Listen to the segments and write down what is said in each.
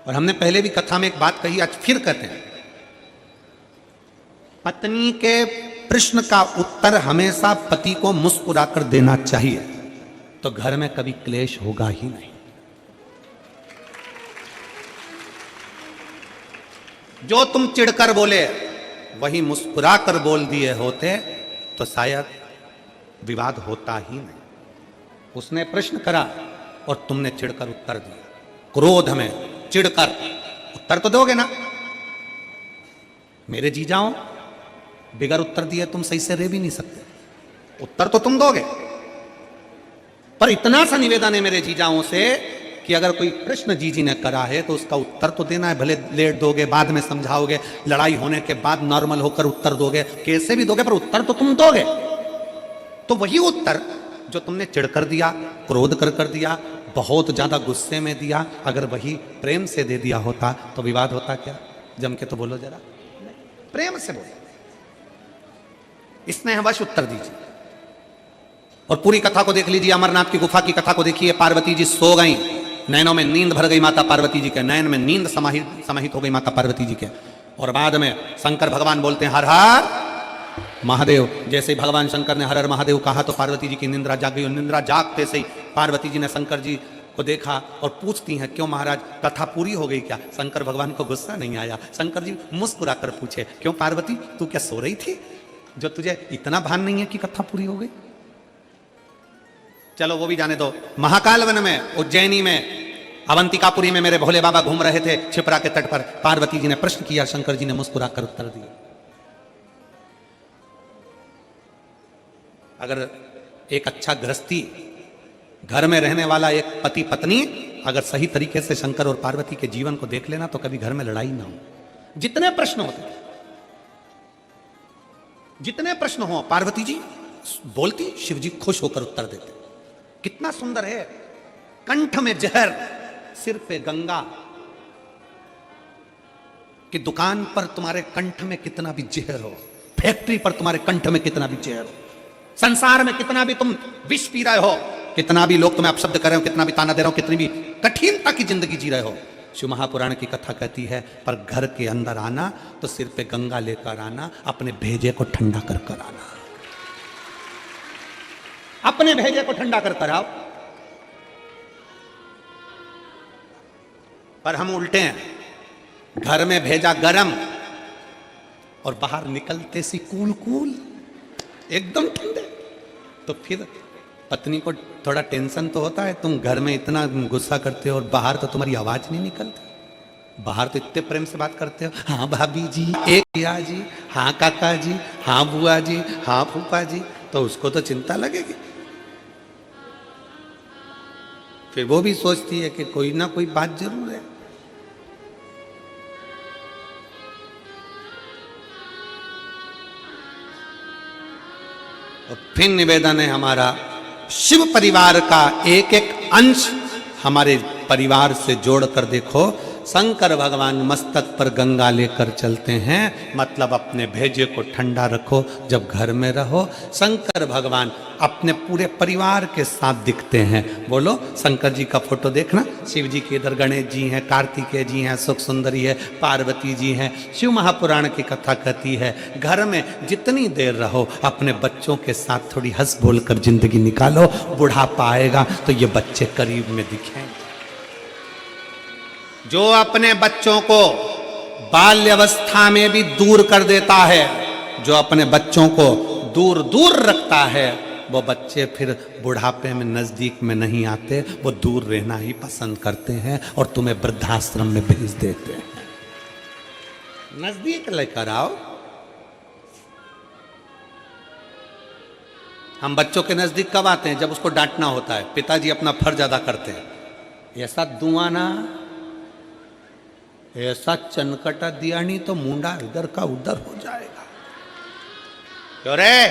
और हमने पहले भी कथा में एक बात कही, आज फिर कहते हैं, पत्नी के प्रश्न का उत्तर हमेशा पति को मुस्कुराकर देना चाहिए, तो घर में कभी क्लेश होगा ही नहीं। जो तुम चिढ़कर बोले वही मुस्कुराकर बोल दिए होते तो शायद विवाद होता ही नहीं। उसने प्रश्न करा और तुमने चिढ़कर उत्तर दिया। क्रोध में चिढ़कर उत्तर तो दोगे ना। मेरे जीजाओं, बिगर उत्तर दिए तुम सही से रह भी नहीं सकते, उत्तर तो तुम दोगे। पर इतना सा निवेदन है मेरे जीजाओं से कि अगर कोई प्रश्न जीजी ने करा है तो उसका उत्तर तो देना है। भले लेट दोगे, बाद में समझाओगे, लड़ाई होने के बाद नॉर्मल होकर उत्तर दोगे, कैसे भी दोगे, पर उत्तर तो तुम दोगे। तो वही उत्तर जो तुमने चिढ़कर दिया, क्रोध कर दिया, बहुत ज्यादा गुस्से में दिया, अगर वही प्रेम से दे दिया होता तो विवाद होता क्या? जम के तो बोलो जरा, प्रेम से बोलो, स्नेहवश उत्तर दीजिए। और पूरी कथा को देख लीजिए, अमरनाथ की गुफा की कथा को देखिए। पार्वती जी सो गई, नैनों में नींद भर गई माता पार्वती जी के, नयन में नींद समाहित हो गई माता पार्वती जी के। और बाद में शंकर भगवान बोलते हैं हर हर महादेव। जैसे ही भगवान शंकर ने हर हर महादेव कहा तो पार्वती जी की निंद्रा जाग गई। और निंद्रा जागते से ही पार्वती जी ने शंकर जी को देखा और पूछती हैं, क्यों महाराज, कथा पूरी हो गई क्या? शंकर भगवान को गुस्सा नहीं आया। शंकर जी मुस्कुरा कर पूछे, क्यों पार्वती, तू क्या सो रही थी, जो तुझे इतना भान नहीं है कि कथा पूरी हो गई? चलो वो भी जाने दो। महाकाल वन में, उज्जैनी में, अवंतिकापुरी में मेरे भोले बाबा घूम रहे थे छिपरा के तट पर। पार्वती जी ने प्रश्न किया, शंकर जी ने मुस्कुराकर उत्तर दिया। अगर एक अच्छा गृहस्थी, घर में रहने वाला एक पति पत्नी अगर सही तरीके से शंकर और पार्वती के जीवन को देख लेना तो कभी घर में लड़ाई ना हो। जितने प्रश्न होते थे, जितने प्रश्न हो, पार्वती जी बोलती, शिव जी खुश होकर उत्तर देते। कितना सुंदर है, कंठ में जहर, सिर पे गंगा। कि दुकान पर तुम्हारे कंठ में कितना भी जहर हो, फैक्ट्री पर तुम्हारे कंठ में कितना भी जहर हो, संसार में कितना भी तुम विष पी रहे हो, कितना भी लोग तुम्हें अपशब्द कर रहे हो, कितना भी ताना दे रहे हो, कितनी भी कठिनता की जिंदगी जी रहे हो, शिव महापुराण की कथा कहती है, पर घर के अंदर आना तो सिर पे गंगा लेकर आना, अपने भेजे को ठंडा कर कर आना। अपने भेजे को ठंडा कर कर आओ। पर हम उल्टे हैं, घर में भेजा गरम और बाहर निकलते सी कूल कूल, एकदम ठंडे। तो फिर पत्नी को थोड़ा टेंशन तो होता है, तुम घर में इतना गुस्सा करते हो और बाहर तो तुम्हारी आवाज नहीं निकलती। बाहर तो इतने प्रेम से बात करते हो, हाँ भाभी जी, एक भैया जी, हाँ काका जी, हाँ बुआ जी, हाँ फूफा जी, तो उसको तो चिंता लगेगी। फिर वो भी सोचती है कि कोई ना कोई बात जरूर है। और फिर निवेदन है हमारा, शिव परिवार का एक एक अंश हमारे परिवार से जोड़कर देखो। शंकर भगवान मस्तक पर गंगा लेकर चलते हैं, मतलब अपने भेजे को ठंडा रखो जब घर में रहो। शंकर भगवान अपने पूरे परिवार के साथ दिखते हैं। बोलो, शंकर जी का फोटो देखना, शिव जी के इधर गणेश जी हैं, कार्तिकेय जी हैं, सुख सुंदरी है, पार्वती जी हैं। शिव महापुराण की कथा कहती है, घर में जितनी देर रहो अपने बच्चों के साथ थोड़ी हंस बोल कर जिंदगी निकालो। बुढ़ापा आएगा तो ये बच्चे करीब में दिखेंगे। जो अपने बच्चों को बाल्यावस्था में भी दूर कर देता है, जो अपने बच्चों को दूर दूर रखता है, वो बच्चे फिर बुढ़ापे में नजदीक में नहीं आते, वो दूर रहना ही पसंद करते हैं और तुम्हें वृद्धाश्रम में भेज देते हैं। नजदीक लेकर आओ। हम बच्चों के नजदीक कब आते हैं? जब उसको डांटना होता है। पिताजी अपना फर्ज अदा करते हैं। ऐसा दुआना, ऐसा चनकटा दिया नहीं तो मुंडा इधर का उधर हो जाएगा। क्यों रे,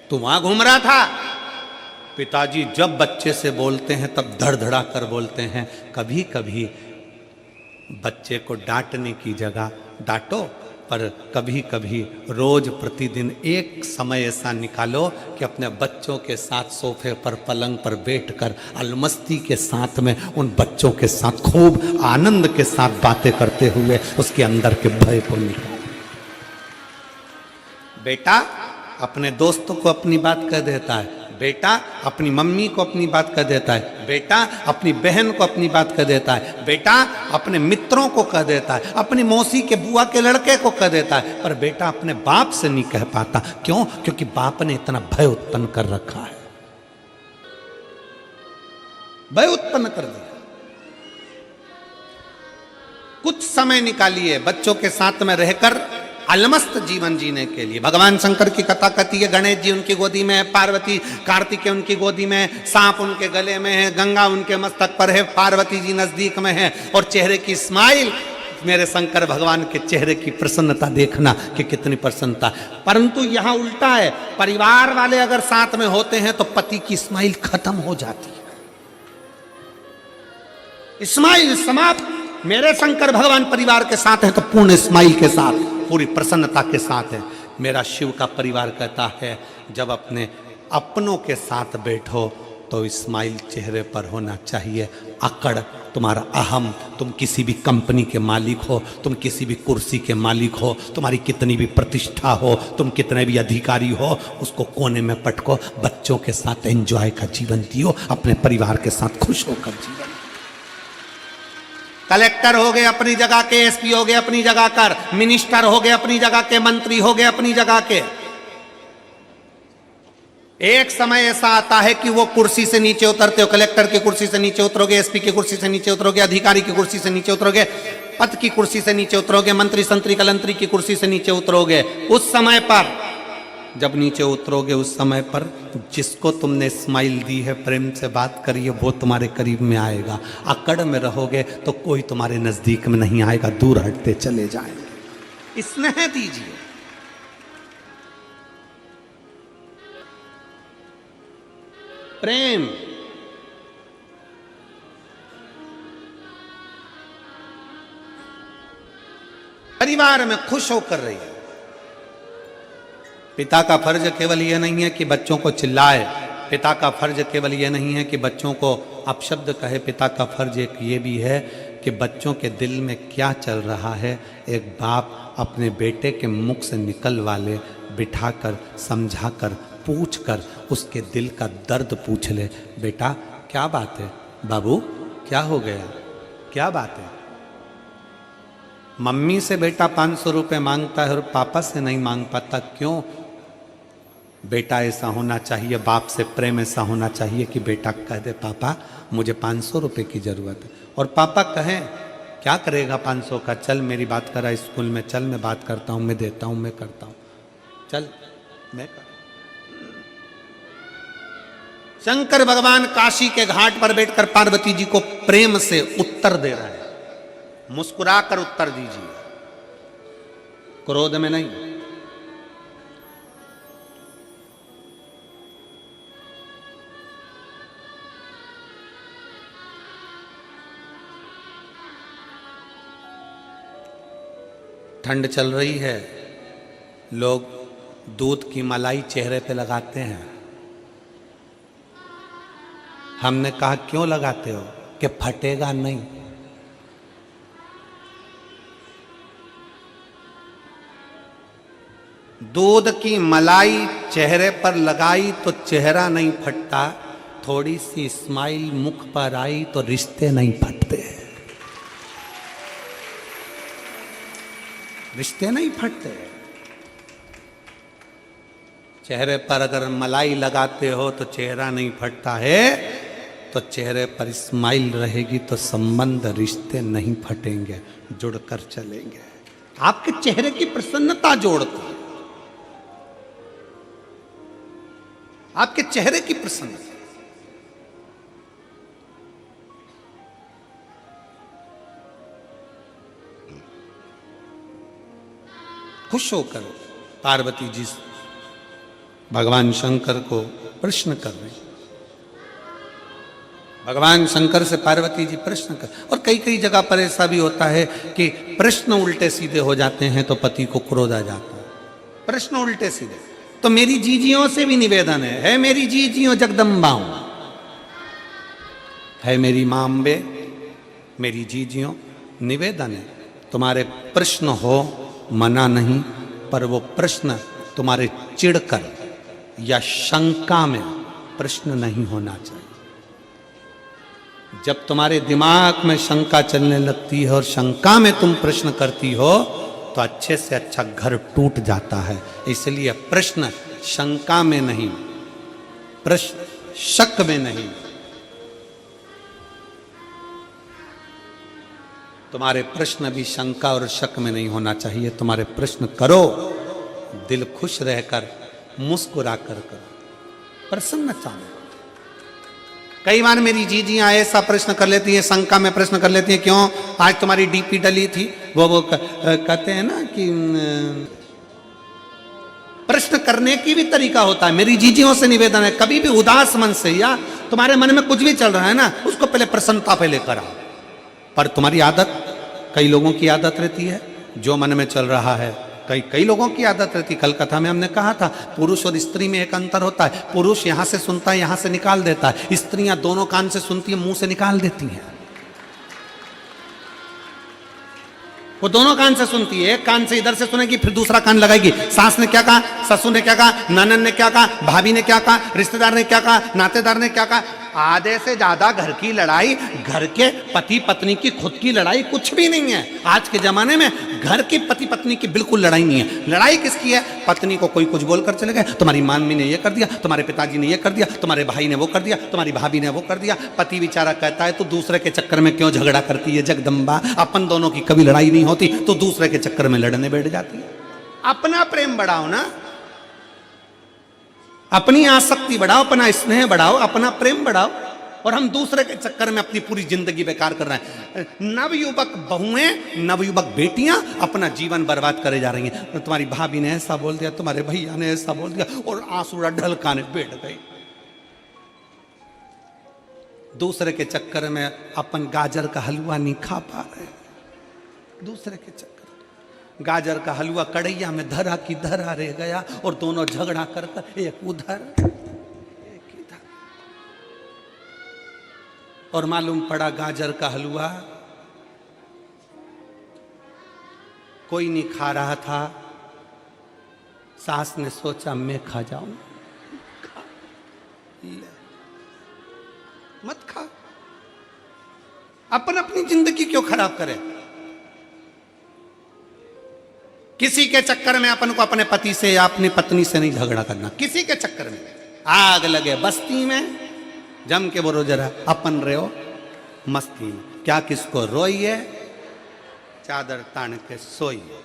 तू वहां घूम रहा था? पिताजी जब बच्चे से बोलते हैं तब धड़धड़ा कर बोलते हैं। कभी कभी बच्चे को डांटने की जगह डांटो पर कभी कभी रोज प्रतिदिन एक समय ऐसा निकालो कि अपने बच्चों के साथ सोफे पर पलंग पर बैठकर अलमस्ती के साथ में उन बच्चों के साथ खूब आनंद के साथ बातें करते हुए उसके अंदर के भय को निकालो। बेटा अपने दोस्तों को अपनी बात कह देता है, बेटा अपनी मम्मी को अपनी बात कह देता है, बेटा अपनी बहन को अपनी बात कह देता है, बेटा अपने मित्रों को कह देता है, अपनी मौसी के बुआ के लड़के को कह देता है, पर बेटा अपने बाप से नहीं कह पाता। क्यों? क्योंकि बाप ने इतना भय उत्पन्न कर रखा है, भय उत्पन्न कर दिया। कुछ समय निकालिए बच्चों के साथ में रहकर अलमस्त जीवन जीने के लिए। भगवान शंकर की कथा कहती है, गणेश जी उनकी गोदी में है, पार्वती कार्तिकेय उनकी गोदी में है, सांप उनके गले में है, गंगा उनके मस्तक पर है, पार्वती जी नजदीक में है, और चेहरे की स्माइल, मेरे शंकर भगवान के चेहरे की प्रसन्नता देखना कि कितनी प्रसन्नता। परंतु यहां उल्टा है, परिवार वाले अगर साथ में होते हैं तो पति की स्माइल खत्म हो जाती है, स्माइल समाप्त। मेरे शंकर भगवान परिवार के साथ हैं तो पूर्ण स्माइल के साथ, पूरी प्रसन्नता के साथ है। मेरा शिव का परिवार कहता है, जब अपने अपनों के साथ बैठो तो स्माइल चेहरे पर होना चाहिए। अकड़, तुम्हारा अहम, तुम किसी भी कंपनी के मालिक हो, तुम किसी भी कुर्सी के मालिक हो, तुम्हारी कितनी भी प्रतिष्ठा हो, तुम कितने भी अधिकारी हो, उसको कोने में पटको। बच्चों के साथ एंजॉय का जीवन जियो, अपने परिवार के साथ खुश होकर जीवन। कलेक्टर हो गए अपनी जगह के, एसपी हो गए अपनी जगह कर, मिनिस्टर हो गए अपनी जगह के, मंत्री हो गए अपनी जगह के। एक समय ऐसा आता है कि वो कुर्सी से नीचे उतरते हो, कलेक्टर की कुर्सी से नीचे उतरोगे, एसपी की कुर्सी से नीचे उतरोगे, अधिकारी की कुर्सी से नीचे उतरोगे, पद की कुर्सी से नीचे उतरोगे, मंत्री संतरी कलंतरी की कुर्सी से नीचे उतरोगे। उस समय पर जब नीचे उतरोगे, उस समय पर जिसको तुमने स्माइल दी है, प्रेम से बात करिए, वो तुम्हारे करीब में आएगा। अकड़ में रहोगे तो कोई तुम्हारे नजदीक में नहीं आएगा, दूर हटते चले जाएंगे। स्नेह दीजिए। प्रेम, परिवार में खुश होकर रहिए। पिता का फर्ज केवल यह नहीं है कि बच्चों को चिल्लाए, पिता का फर्ज केवल यह नहीं है कि बच्चों को अपशब्द कहे, पिता का फर्ज एक ये भी है कि बच्चों के दिल में क्या चल रहा है, एक बाप अपने बेटे के मुख से निकल वाले बिठाकर, समझाकर, पूछकर उसके दिल का दर्द पूछ ले। बेटा क्या बात है, बाबू क्या हो गया, क्या बात है। मम्मी से बेटा 500 रुपये मांगता है और पापा से नहीं मांग पाता, क्यों? बेटा ऐसा होना चाहिए, बाप से प्रेम ऐसा होना चाहिए कि बेटा कह दे, पापा मुझे 500 रुपये की ज़रूरत है, और पापा कहें क्या करेगा 500 का, चल मेरी बात करा स्कूल में, चल मैं बात करता हूँ, मैं देता हूँ, मैं करता हूँ, चल मैं कर। शंकर भगवान काशी के घाट पर बैठकर पार्वती जी को प्रेम से उत्तर दे रहे हैं। मुस्कुराकर उत्तर दीजिए, क्रोध में नहीं। ठंड चल रही है, लोग दूध की मलाई चेहरे पे लगाते हैं। हमने कहा क्यों लगाते हो, कि फटेगा नहीं। दूध की मलाई चेहरे पर लगाई तो चेहरा नहीं फटता, थोड़ी सी स्माइल मुख पर आई तो रिश्ते नहीं फटते, रिश्ते नहीं फटते। चेहरे पर अगर मलाई लगाते हो तो चेहरा नहीं फटता है, तो चेहरे पर स्माइल रहेगी तो संबंध, रिश्ते नहीं फटेंगे, जुड़कर चलेंगे। आपके चेहरे की प्रसन्नता जोड़ती है, आपके चेहरे की प्रसन्नता। खुश होकर पार्वती जी भगवान शंकर को प्रश्न कर रहे। भगवान शंकर से पार्वती जी प्रश्न कर, और कई कई जगह पर ऐसा भी होता है कि प्रश्न उल्टे सीधे हो जाते हैं तो पति को क्रोध आ जाता है। प्रश्न उल्टे सीधे, तो मेरी जीजियों से भी निवेदन है मेरी जीजियों जगदम्बाओं, है मेरी मांबे, मेरी जीजियों, निवेदन है तुम्हारे प्रश्न हो, मना नहीं, पर वो प्रश्न तुम्हारे चिढ़कर या शंका में प्रश्न नहीं होना चाहिए। जब तुम्हारे दिमाग में शंका चलने लगती है और शंका में तुम प्रश्न करती हो तो अच्छे से अच्छा घर टूट जाता है। इसलिए प्रश्न शंका में नहीं, प्रश्न शक में नहीं। तुम्हारे प्रश्न भी शंका और शक में नहीं होना चाहिए। तुम्हारे प्रश्न करो दिल खुश रहकर, मुस्कुरा कर करो, प्रसन्नता में। कई बार मेरी जीजियां ऐसा प्रश्न कर लेती हैं, शंका में प्रश्न कर लेती हैं, क्यों आज तुम्हारी डीपी डली थी, वो कहते हैं ना कि प्रश्न करने की भी तरीका होता है। मेरी जीजियों से निवेदन है, कभी भी उदास मन से या तुम्हारे मन में कुछ भी चल रहा है ना, उसको पहले प्रसन्नता पे लेकर आओ। पर तुम्हारी आदत, कई लोगों की आदत रहती है जो मन में चल रहा है, कई लोगों की आदत रहती। कल कथा में हमने कहा था पुरुष और स्त्री में एक अंतर होता है। पुरुष यहां से सुनता है, यहां से निकाल देता है, स्त्रियां दोनों कान से सुनती है, मुंह से निकाल देती हैं। वो दोनों कान से सुनती है, एक कान से इधर से सुनेगी, फिर दूसरा कान लगाएगी। सास ने क्या कहा, ससुर ने क्या कहा, ननद ने क्या कहा, भाभी ने क्या कहा, रिश्तेदार ने क्या कहा, नातेदार ने क्या कहा। आधे से ज्यादा घर की लड़ाई, घर के पति पत्नी की खुद की लड़ाई कुछ भी नहीं है। आज के जमाने में घर की पति पत्नी की बिल्कुल लड़ाई नहीं है। लड़ाई किसकी है, पत्नी को कोई कुछ बोलकर चले गए, तुम्हारी मम्मी ने ये कर दिया, तुम्हारे पिताजी ने ये कर दिया, तुम्हारे भाई ने वो कर दिया, तुम्हारी भाभी ने वो कर दिया। पति बेचारा कहता है तो दूसरे के चक्कर में क्यों झगड़ा करती है जगदम्बा, अपन दोनों की कभी लड़ाई नहीं होती तो दूसरे के चक्कर में लड़ने बैठ जाती है। अपना प्रेम बढ़ाओ ना, अपनी आसक्ति बढ़ाओ, अपना स्नेह बढ़ाओ, अपना प्रेम बढ़ाओ। और हम दूसरे के चक्कर में अपनी पूरी जिंदगी बेकार कर रहे हैं। नवयुवक बहुएं, नवयुवक बेटियां अपना जीवन बर्बाद करे जा रही हैं। तुम्हारी भाभी ने ऐसा बोल दिया, तुम्हारे भैया ने ऐसा बोल दिया, और आंसू ढलकाने बैठ गई। दूसरे के चक्कर में अपन गाजर का हलवा नहीं खा पा रहे, दूसरे के चक्कर गाजर का हलवा कढ़ैया में धरा की धरा रह गया, और दोनों झगड़ा कर कर एक उधर एक इधर। और मालूम पड़ा गाजर का हलवा कोई नहीं खा रहा था। सास ने सोचा मैं खा जाऊं, मत खा। अपन अपनी जिंदगी क्यों खराब करें। किसी के चक्कर में अपन को अपने पति से या अपनी पत्नी से नहीं झगड़ा करना। किसी के चक्कर में आग लगे बस्ती में, जम के बोलो जरा, अपन रहे हो मस्ती में, क्या किसको रोइए, चादर तान के सोइए।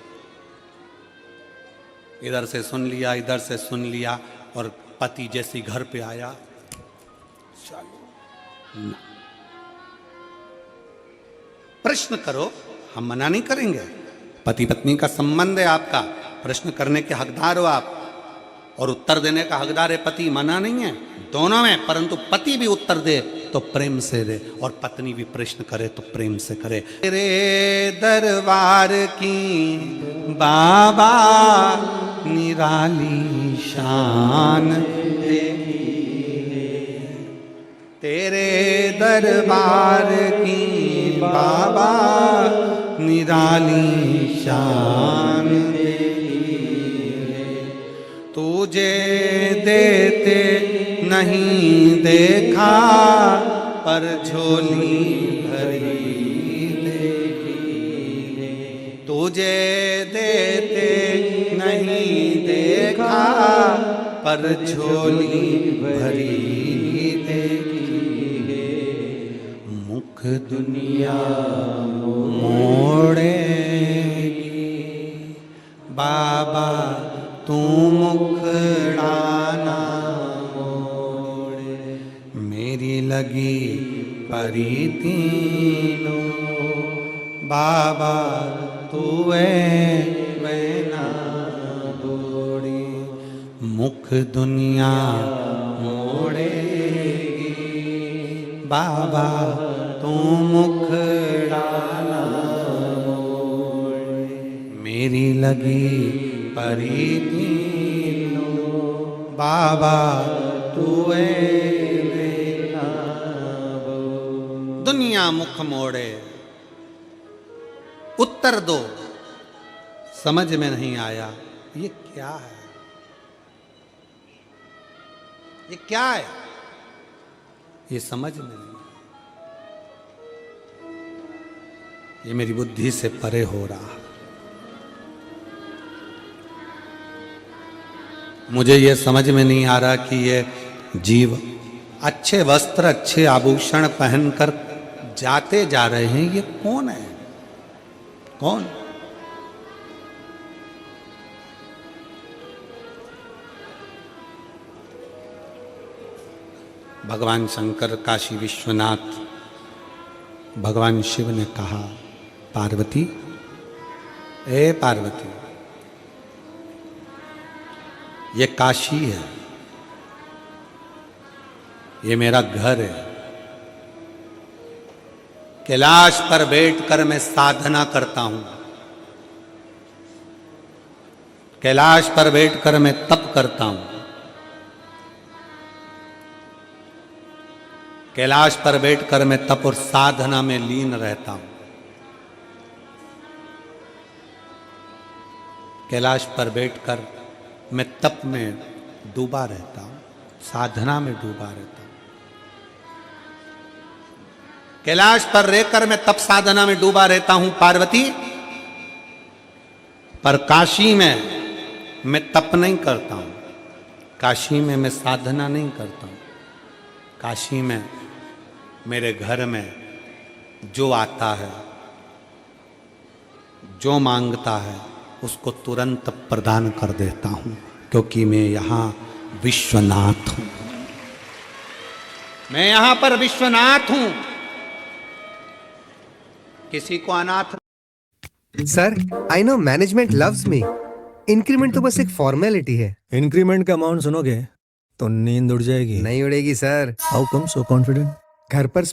इधर से सुन लिया, इधर से सुन लिया, और पति जैसी घर पे आया, चलो ना। प्रश्न करो, हम मना नहीं करेंगे। पति पत्नी का संबंध है आपका, प्रश्न करने के हकदार हो आप, और उत्तर देने का हकदार है पति, मना नहीं है, दोनों में। परंतु पति भी उत्तर दे तो प्रेम से दे, और पत्नी भी प्रश्न करे तो प्रेम से करे। तेरे दरबार की बाबा निराली शान, तेरे दरबार की बाबा निराली शान, तुझे देते नहीं देखा, पर झोली भरी देखी। तुझे देते नहीं देखा, पर झोली भरी देखी। मुख दुनिया मोड़ेगी, बाबा तू मुखड़ा ना मोड़े। मेरी लगी परी तीनों, बाबा तू मैं ना बोड़ी। मुख दुनिया मोड़ेगी, बाबा तू मुखड़ा ना मोड़े, मेरी लगी परी दीनो बाबा तू दुनिया मुख मोड़े। उत्तर दो, समझ में नहीं आया ये क्या है, ये क्या है, ये समझ में नहीं, ये मेरी बुद्धि से परे हो रहा। मुझे ये समझ में नहीं आ रहा कि ये जीव अच्छे वस्त्र अच्छे आभूषण पहनकर जाते जा रहे हैं, ये कौन है, कौन? भगवान शंकर काशी विश्वनाथ भगवान शिव ने कहा, पार्वती, ए पार्वती, ये काशी है, ये मेरा घर है, कैलाश पर बैठकर मैं साधना करता हूं, कैलाश पर बैठकर मैं तप करता हूं, कैलाश पर बैठकर मैं तप और साधना में लीन रहता हूं, कैलाश पर बैठकर मैं तप में डूबा रहता हूं, साधना में डूबा रहता हूं, कैलाश पर रहकर मैं तप साधना में डूबा रहता हूं पार्वती, पर काशी में मैं तप नहीं करता हूं, काशी में मैं साधना नहीं करता हूं, काशी में मेरे घर में जो आता है, जो मांगता है, उसको तुरंत प्रदान कर देता हूं, क्योंकि मैं यहां विश्वनाथ हूं, मैं यहां पर विश्वनाथ हूं, किसी को अनाथ। Sir, I know management loves me. Increment तो बस एक फॉर्मेलिटी है। इंक्रीमेंट का अमाउंट सुनोगे तो नींद उड़ जाएगी। नहीं उड़ेगी sir. How come so confident? घर पर